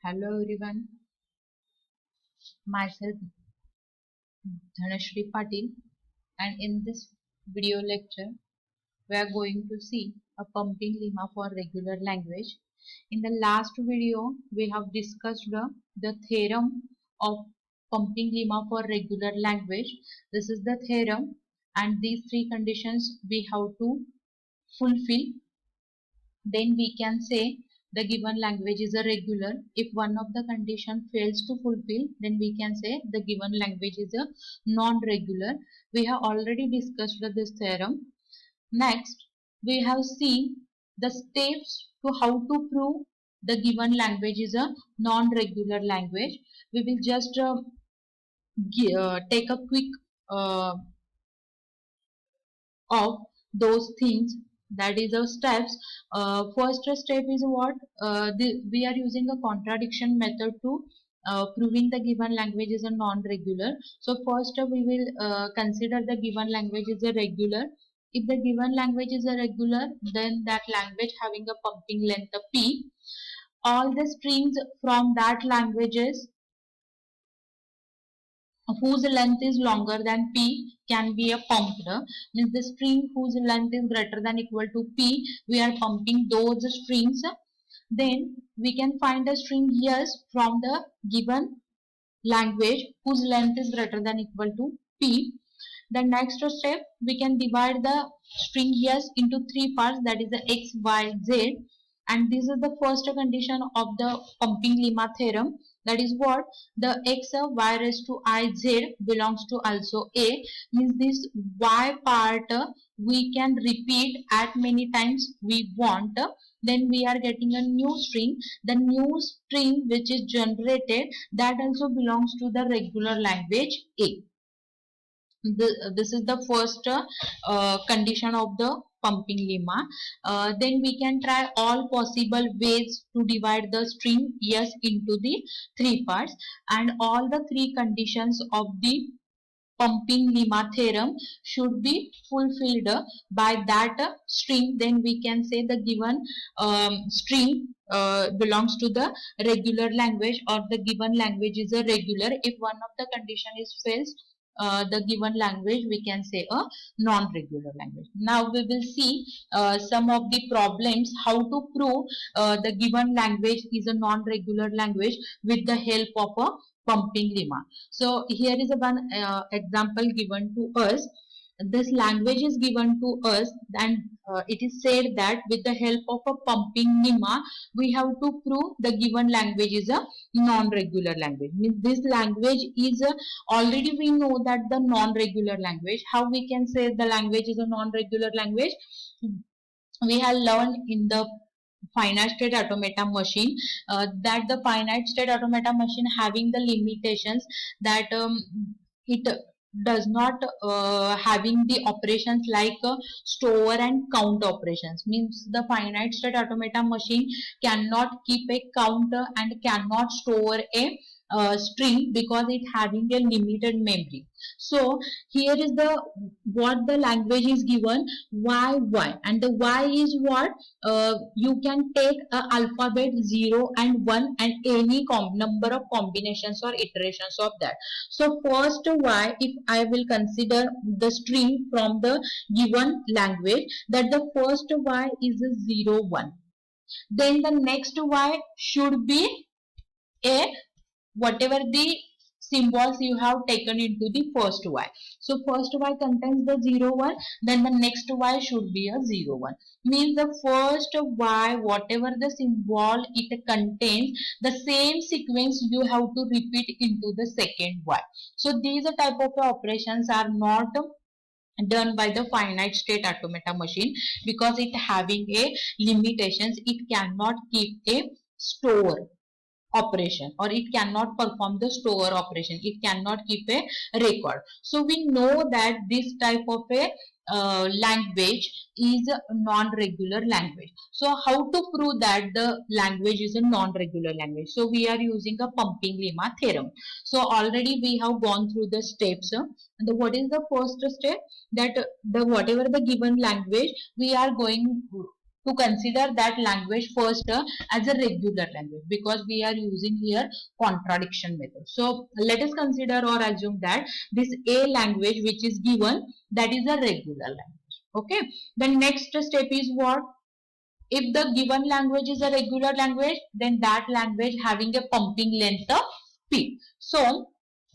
Hello everyone, myself Dhanashri Patil, and in this video lecture we are going to see a pumping lemma for regular language. In the last video we have discussed the theorem of pumping lemma for regular language. This is the theorem and these three conditions we have to fulfill, then we can say the given language is a regular. If one of the condition fails to fulfill, then we can say the given language is a non-regular. We have already discussed this theorem. Next, we have seen the steps to how to prove the given language is a non-regular language. We will just take a quick uh, of those things, that is the steps. First step is what, we are using a contradiction method to proving the given language is a non-regular. So first we will consider the given language is a regular. If the given language is a regular, then that language having a pumping length of p, all the strings from that languages whose length is longer than p can be a pumped. Means the string whose length is greater than equal to p, we are pumping those strings. Then we can find a string yes from the given language whose length is greater than equal to p. The next step, we can divide the string yes into three parts, that is the x, y, z, and this is the first condition of the pumping lemma theorem. That is what, the x y raised to I z belongs to also a, means this y part we can repeat as many times we want. Then we are getting a new string. The new string which is generated, that also belongs to the regular language a. This is the first condition of the pumping lemma. Then we can try all possible ways to divide the string yes into the three parts, and all the three conditions of the pumping lemma theorem should be fulfilled by that string. Then we can say the given string belongs to the regular language, or the given language is a regular. If one of the condition is fails, the given language we can say a non-regular language. Now we will see some of the problems how to prove the given language is a non-regular language with the help of a pumping lemma. So here is a one example given to us. This language is given to us, and it is said that with the help of a pumping lemma we have to prove the given language is a non-regular language. Means this language is already we know that the non-regular language. How we can say the language is a non-regular language? We have learned in the finite state automata machine that the finite state automata machine having the limitations that it does not having the operations like store and count operations. Means the finite state automata machine cannot keep a counter and cannot store a string because it having a limited memory. So here is the what the language is given, y, and the y is what, you can take a alphabet 0 and 1 and any number of combinations or iterations of that. So first y, if I will consider the string from the given language, that the first y is a 0 1, then the next y should be a whatever the symbols you have taken into the first y. So first y contains the 0 1, then the next y should be a 0 1. Means the first y, whatever the symbol it contains, the same sequence you have to repeat into the second y. So these type of operations are not done by the finite state automata machine because it having a limitations. It cannot keep a store operation, or it cannot perform the store operation, it cannot keep a record. So we know that this type of a language is a non-regular language. So how to prove that the language is a non-regular language? So we are using a pumping lemma theorem. So already we have gone through the steps. And what is the first step? That the whatever the given language we are going to consider that language first as a regular language, because we are using here contradiction method. So let us consider or assume that this A language which is given, that is a regular language. Okay, the next step is what? If the given language is a regular language, then that language having a pumping length of P. So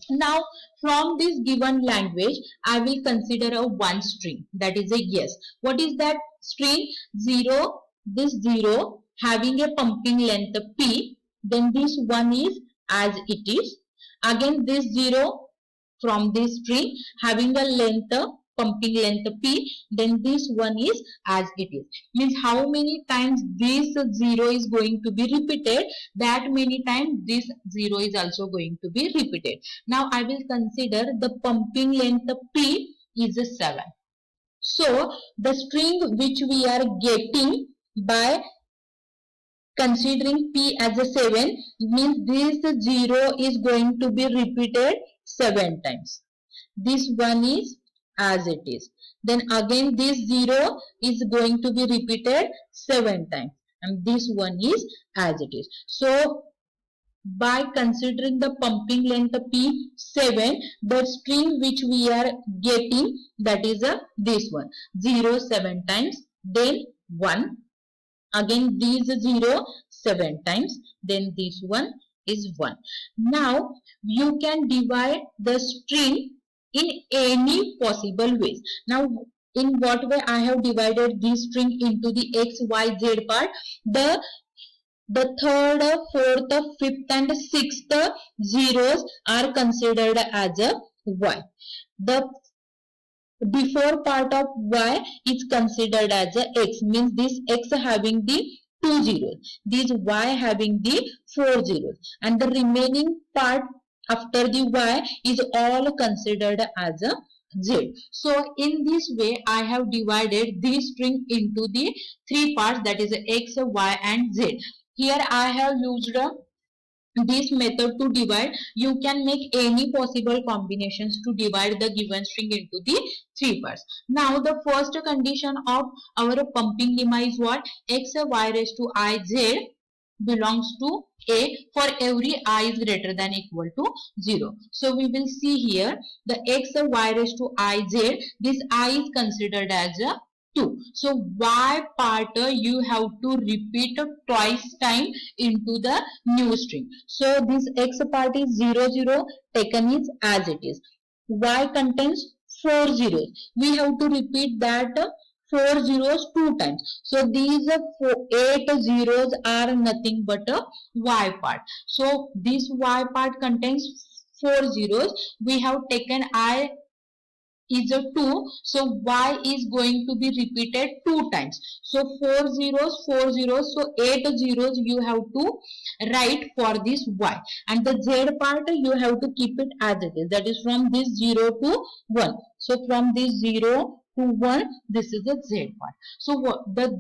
now from this given language, I will consider a one string, that is a yes. What is that string? 0, this 0 having a pumping length P, then this one is as it is. Again this 0 from this string having a length pumping length P, then this one is as it is. Means how many times this 0 is going to be repeated, that many times this 0 is also going to be repeated. Now I will consider the pumping length P is a 7. So the string which we are getting by considering P as a 7 means this 0 is going to be repeated 7 times. This one is as it is. Then again this 0 is going to be repeated 7 times, and this one is as it is. So by considering the pumping length P7, the string which we are getting, that is this one, 0 7 times, then 1. Again these 0 7 times, then this one is 1. Now you can divide the string in any possible ways. Now in what way I have divided this string into the x, y, z part? The third, fourth, fifth and sixth zeros are considered as a y. The before part of y is considered as a x, means this x having the 2 zeros, this y having the 4 zeros, and the remaining part after the y is all considered as a z. So in this way I have divided this string into the three parts, that is x, y and z. Here I have used this method to divide. You can make any possible combinations to divide the given string into the three parts. Now the first condition of our pumping lemma is what? X, y raised to I, z belongs to A for every I is greater than equal to 0. So we will see here the x, y raised to I, z, this I is considered as a 2. So y part you have to repeat twice time into the new string. So this x part is 0 0 taken is as it is. Y contains 4 zeros. We have to repeat that 4 zeros 2 times. So these 8 zeros are nothing but a y part. So this y part contains 4 zeros. We have taken I is a 2, so y is going to be repeated 2 times. So 4 zeros, so 8 zeros you have to write for this y, and the z part you have to keep it as it is, that is from this 0 to 1. So from this 0 to 1, this is the z part. So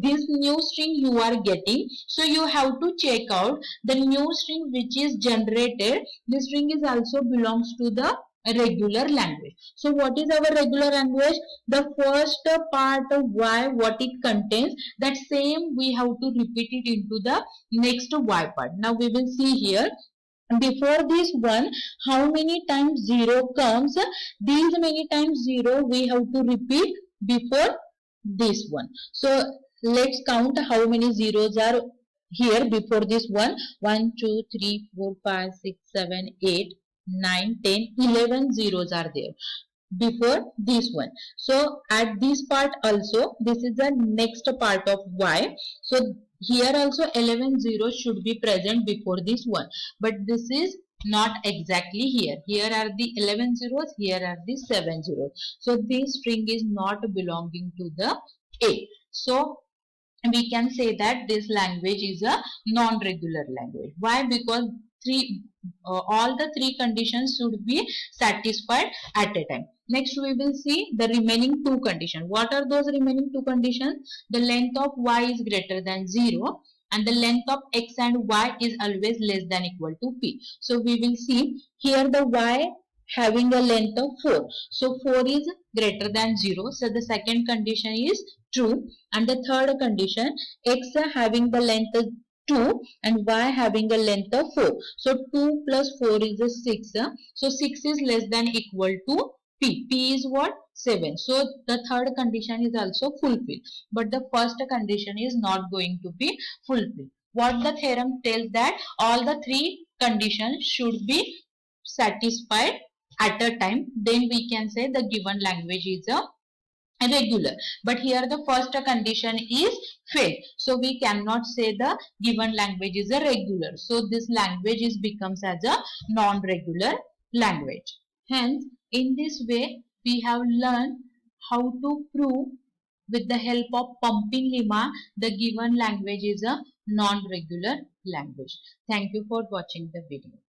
this new string you are getting, so you have to check out the new string which is generated. This string is also belongs to the regular language. So what is our regular language? The first part of y, what it contains, that same we have to repeat it into the next y part. Now we will see here. Before this one, how many times 0 comes? These many times 0 we have to repeat before this one. So let's count how many zeros are here before this one. 1, 2, 3, 4, 5, 6, 7, 8, 9, 10, 11 zeros are there before this one. So at this part also, this is the next part of y. So here also 11 zeros should be present before this one, but this is not exactly here. Here are the 11 zeros, here are the 7 zeros. So this string is not belonging to the A. So we can say that this language is a non-regular language. Why? Because all the three conditions should be satisfied at a time. Next we will see the remaining two conditions. What are those remaining two conditions? The length of y is greater than 0 and the length of x and y is always less than equal to p. So we will see here the y having a length of 4. So 4 is greater than 0. So the second condition is true. And the third condition, x having the length of 2 and y having a length of 4. So 2 plus 4 is a 6. So 6 is less than equal to p. P is what? 7. So the third condition is also fulfilled. But the first condition is not going to be fulfilled. What the theorem tells that all the three conditions should be satisfied at a time, then we can say the given language is a regular. But here the first condition is failed, so we cannot say the given language is a regular. So this language is becomes as a non-regular language. Hence, in this way we have learned how to prove with the help of pumping lemma the given language is a non-regular language. Thank you for watching the video.